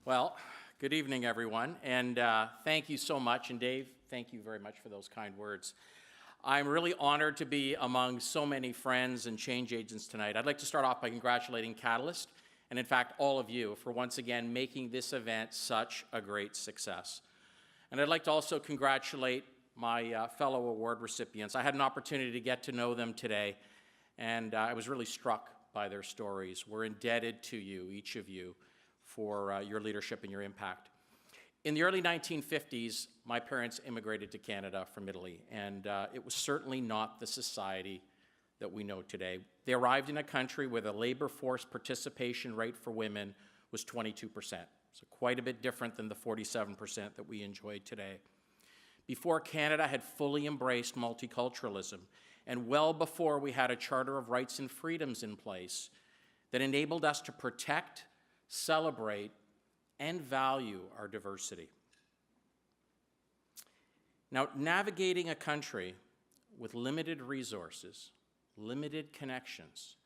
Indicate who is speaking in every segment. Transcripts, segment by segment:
Speaker 1: Well, good evening, everyone, and thank you so much. And Dave, thank you very much for those kind words. I'm really honored to be among so many friends and change agents tonight. I'd like to start off by congratulating Catalyst, and in fact, all of you, for once again making this event such a great success. And I'd like to also congratulate my fellow award recipients. I had an opportunity to get to know them today, and I was really struck by their stories. We're indebted to you, each of you, for your leadership and your impact. In the early 1950s, my parents immigrated to Canada from Italy, and it was certainly not the society that we know today. They arrived in a country where the labor force participation rate for women was 22%, so quite a bit different than the 47% that we enjoy today. Before Canada had fully embraced multiculturalism, and well before we had a Charter of Rights and Freedoms in place that enabled us to protect, celebrate, and value our diversity. Now, navigating a country with limited resources, limited connections,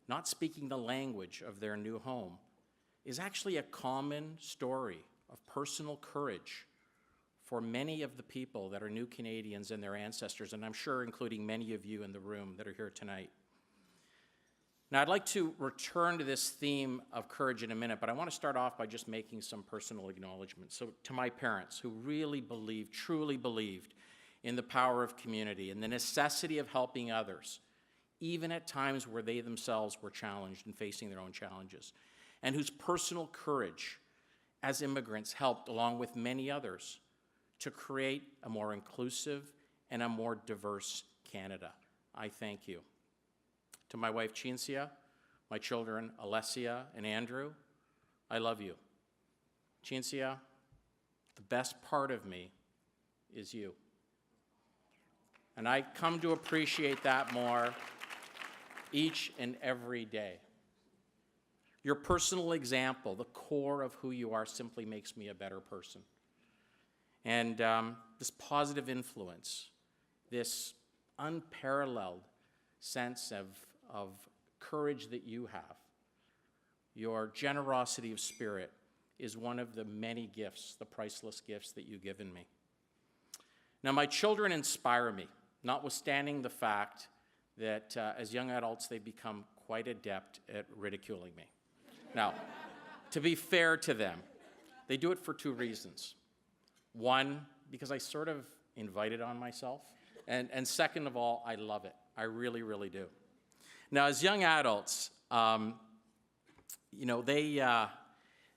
Speaker 1: not speaking the language of their new home, is actually a common story of personal courage for many of the people that are new Canadians and their ancestors, and I'm sure including many of you in the room that are here tonight. Now, I'd like to return to this theme of courage in a minute, but I want to start off by just making some personal acknowledgments. So, to my parents, who really believed, truly believed, in the power of community and the necessity of helping others, even at times where they themselves were challenged and facing their own challenges, and whose personal courage as immigrants helped, along with many others, to create a more inclusive and a more diverse Canada. I thank you. To my wife, Cinzia, my children, Alessia and Andrew, I love you. Cinzia, the best part of me is you. And I come to appreciate that more each and every day. Your personal example, the core of who you are, simply makes me a better person. And this positive influence, this unparalleled sense of courage that you have, your generosity of spirit, is one of the many gifts, the priceless gifts that you've given me. Now, my children inspire me, notwithstanding the fact that as young adults, they become quite adept at ridiculing me. Now, to be fair to them, they do it for two reasons. One, because I sort of invite it on myself, and second of all, I love it. I really, really do. Now, as young adults, they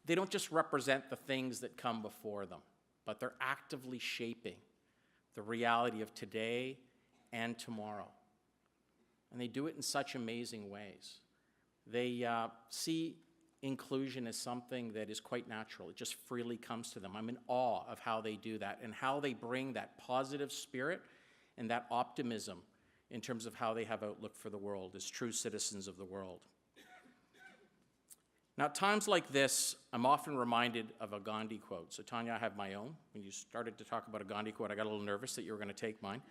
Speaker 1: don't just represent the things that come before them, but they're actively shaping the reality of today and tomorrow. And they do it in such amazing ways. They see inclusion as something that is quite natural. It just freely comes to them. I'm in awe of how they do that and how they bring that positive spirit and that optimism in terms of how they have outlook for the world as true citizens of the world. Now, at times like this, I'm often reminded of a Gandhi quote. So, Tanya, I have my own. When you started to talk about a Gandhi quote, I got a little nervous that you were going to take mine.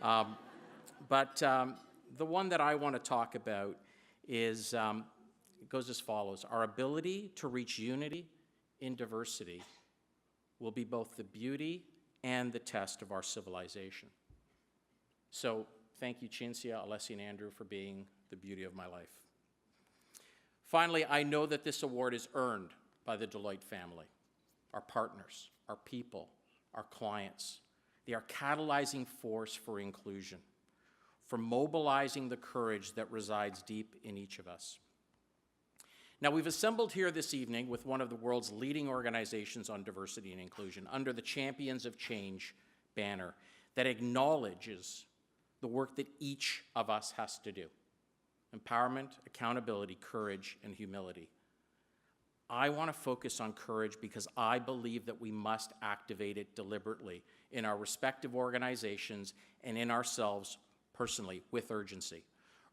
Speaker 1: But the one that I want to talk about is, it goes as follows. Our ability to reach unity in diversity will be both the beauty and the test of our civilization. So, thank you, Cinzia, Alessia, and Andrew, for being the beauty of my life. Finally, I know that this award is earned by the Deloitte family, our partners, our people, our clients. They are catalyzing force for inclusion, for mobilizing the courage that resides deep in each of us. Now, we've assembled here this evening with one of the world's leading organizations on diversity and inclusion under the Champions of Change banner that acknowledges the work that each of us has to do. Empowerment, accountability, courage, and humility. I want to focus on courage because I believe that we must activate it deliberately in our respective organizations and in ourselves personally with urgency.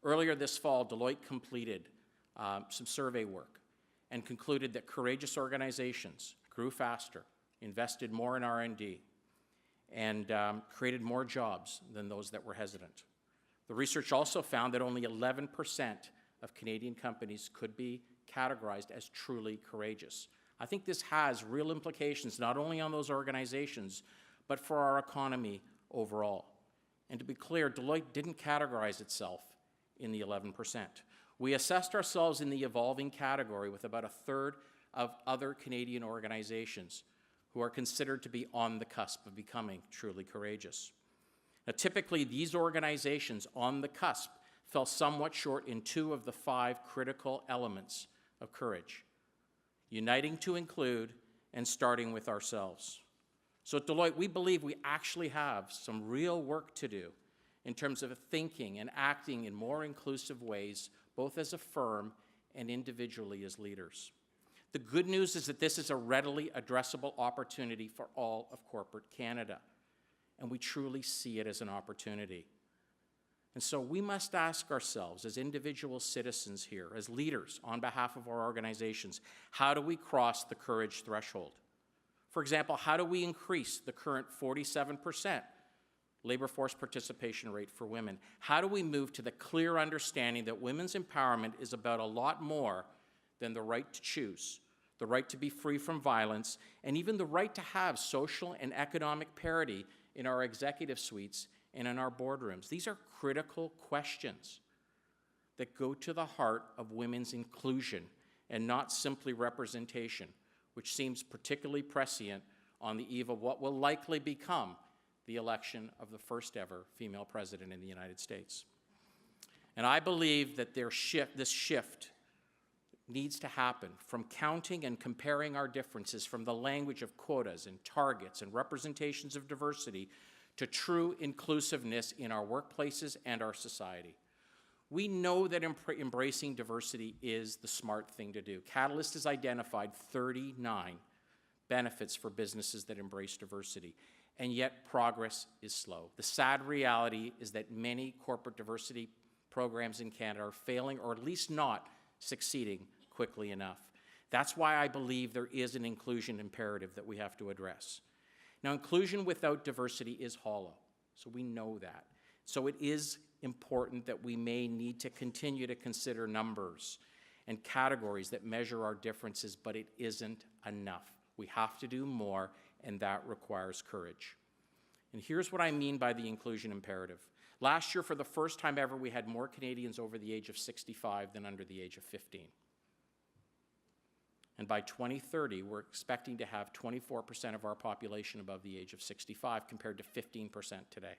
Speaker 1: Earlier this fall, Deloitte completed some survey work and concluded that courageous organizations grew faster, invested more in R&D, and created more jobs than those that were hesitant. The research also found that only 11% of Canadian companies could be categorized as truly courageous. I think this has real implications not only on those organizations, but for our economy overall. And to be clear, Deloitte didn't categorize itself in the 11%. We assessed ourselves in the evolving category with about a third of other Canadian organizations who are considered to be on the cusp of becoming truly courageous. Now, typically, these organizations on the cusp fell somewhat short in 2 of the 5 critical elements of courage: uniting to include and starting with ourselves. So at Deloitte, we believe we actually have some real work to do in terms of thinking and acting in more inclusive ways, both as a firm and individually as leaders. The good news is that this is a readily addressable opportunity for all of corporate Canada, and we truly see it as an opportunity. And so we must ask ourselves as individual citizens here, as leaders on behalf of our organizations, how do we cross the courage threshold? For example, how do we increase the current 47% labor force participation rate for women? How do we move to the clear understanding that women's empowerment is about a lot more than the right to choose, the right to be free from violence, and even the right to have social and economic parity in our executive suites and in our boardrooms? These are critical questions that go to the heart of women's inclusion and not simply representation, which seems particularly prescient on the eve of what will likely become the election of the first ever female president in the United States. And I believe that this shift needs to happen from counting and comparing our differences from the language of quotas and targets and representations of diversity to true inclusiveness in our workplaces and our society. We know that embracing diversity is the smart thing to do. Catalyst has identified 39 benefits for businesses that embrace diversity, and yet progress is slow. The sad reality is that many corporate diversity programs in Canada are failing, or at least not succeeding quickly enough. That's why I believe there is an inclusion imperative that we have to address. Now, inclusion without diversity is hollow, so we know that. So it is important that we may need to continue to consider numbers and categories that measure our differences, but it isn't enough. We have to do more, and that requires courage. And here's what I mean by the inclusion imperative. Last year, for the first time ever, we had more Canadians over the age of 65 than under the age of 15. And by 2030, we're expecting to have 24% of our population above the age of 65 compared to 15% today.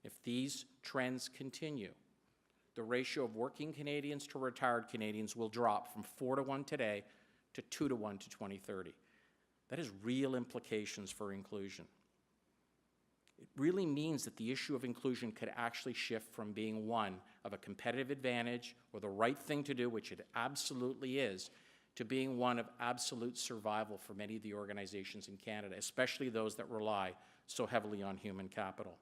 Speaker 1: If these trends continue, the ratio of working Canadians to retired Canadians will drop from 4-to-1 today to 2-to-1 to 2030. That has real implications for inclusion. It really means that the issue of inclusion could actually shift from being one of a competitive advantage or the right thing to do, which it absolutely is, to being one of absolute survival for many of the organizations in Canada, especially those that rely so heavily on human capital.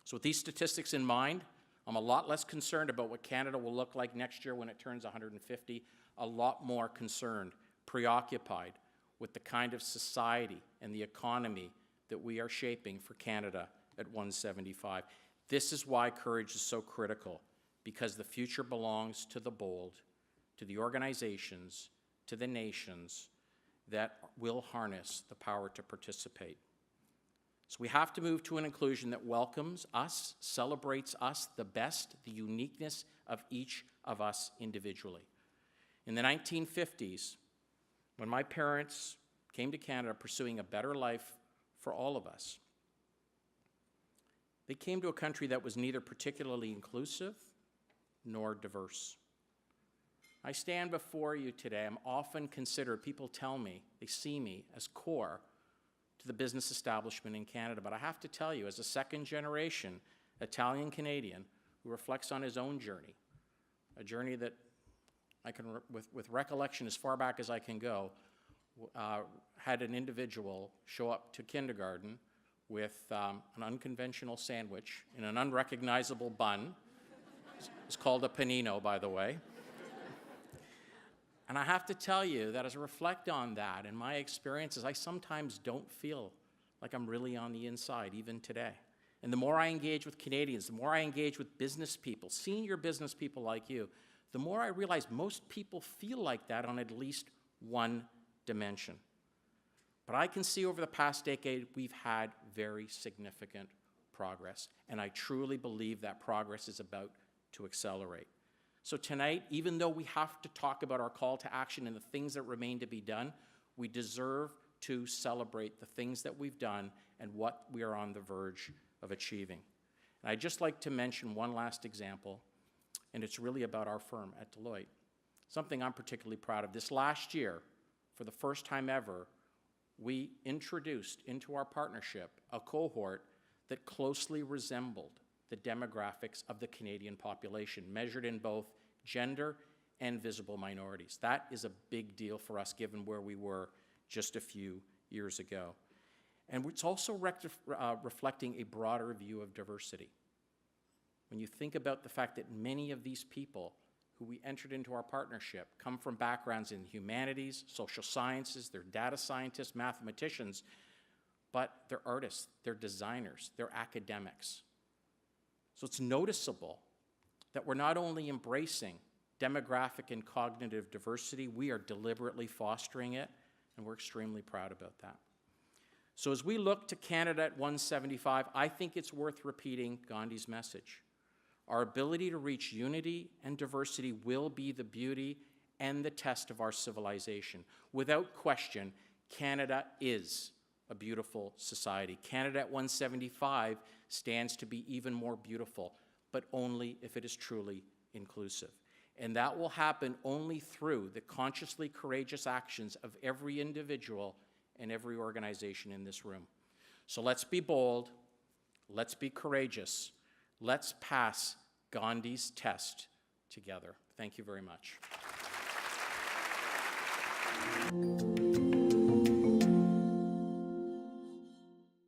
Speaker 1: So with these statistics in mind, I'm a lot less concerned about what Canada will look like next year when it turns 150, a lot more concerned, preoccupied with the kind of society and the economy that we are shaping for Canada at 175. This is why courage is so critical, because the future belongs to the bold, to the organizations, to the nations that will harness the power to participate. So we have to move to an inclusion that welcomes us, celebrates us, the best, the uniqueness of each of us individually. In the 1950s, when my parents came to Canada pursuing a better life for all of us, they came to a country that was neither particularly inclusive nor diverse. I stand before you today. I'm often considered, people tell me, they see me as core to the business establishment in Canada. But I have to tell you, as a second-generation Italian Canadian who reflects on his own journey, a journey that I can, with recollection as far back as I can go, had an individual show up to kindergarten with an unconventional sandwich in an unrecognizable bun. It's called a panino, by the way. And I have to tell you that as I reflect on that and my experiences, I sometimes don't feel like I'm really on the inside, even today. And the more I engage with Canadians, the more I engage with business people, senior business people like you, the more I realize most people feel like that on at least one dimension. But I can see over the past decade we've had very significant progress, and I truly believe that progress is about to accelerate. So tonight, even though we have to talk about our call to action and the things that remain to be done, we deserve to celebrate the things that we've done and what we are on the verge of achieving. And I'd just like to mention one last example, and it's really about our firm at Deloitte. Something I'm particularly proud of. This last year, for the first time ever, we introduced into our partnership a cohort that closely resembled the demographics of the Canadian population, measured in both gender and visible minorities. That is a big deal for us, given where we were just a few years ago. And it's also reflecting a broader view of diversity. When you think about the fact that many of these people who we entered into our partnership come from backgrounds in humanities, social sciences, they're data scientists, mathematicians, but they're artists, they're designers, they're academics. So it's noticeable that we're not only embracing demographic and cognitive diversity, we are deliberately fostering it, and we're extremely proud about that. So as we look to Canada at 175, I think it's worth repeating Gandhi's message. Our ability to reach unity and diversity will be the beauty and the test of our civilization. Without question, Canada is a beautiful society. Canada at 175 stands to be even more beautiful, but only if it is truly inclusive. And that will happen only through the consciously courageous actions of every individual and every organization in this room. So let's be bold, let's be courageous, let's pass Gandhi's test together. Thank you very much.